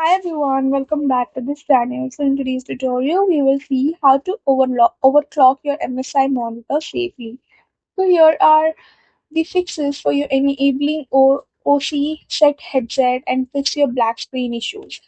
Hi everyone, welcome back to this channel. So in today's tutorial, we will see how to overclock your MSI monitor safely. So here are the fixes for your enabling or OC set headset and fix your black screen issues.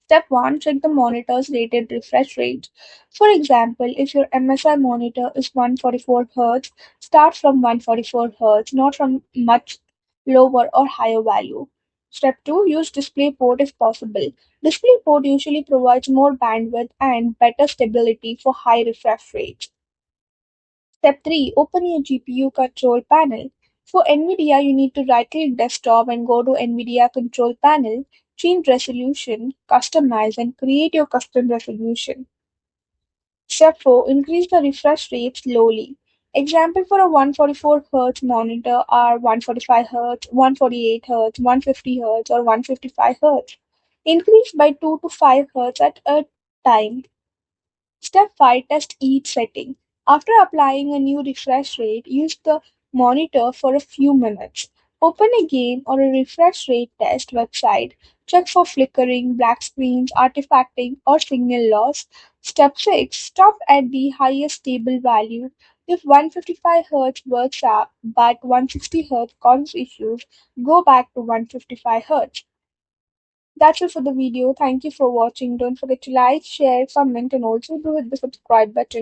Step 1. Check the monitor's rated refresh rate. For example, if your MSI monitor is 144 Hz, start from 144 Hz, not from much lower or higher value. Step 2. Use DisplayPort if possible. DisplayPort usually provides more bandwidth and better stability for high refresh rates. Step 3. Open your GPU control panel. For NVIDIA, you need to right-click desktop and go to NVIDIA control panel, change resolution, customize, and create your custom resolution. Step 4. Increase the refresh rate slowly. Example for a 144 Hz monitor are 145 Hz, 148 Hz, 150 Hz, or 155 Hz. Increase by 2 to 5 Hz at a time. Step 5. Test each setting. After applying a new refresh rate, use the monitor for a few minutes. Open a game or a refresh rate test website. Check for flickering, black screens, artifacting, or signal loss. Step 6. Stop at the highest stable value. If 155 Hz works out but 160 Hz causes issues, go back to 155 Hz. That's it for the video. Thank you for watching. Don't forget to like, share, comment, and also do hit the subscribe button.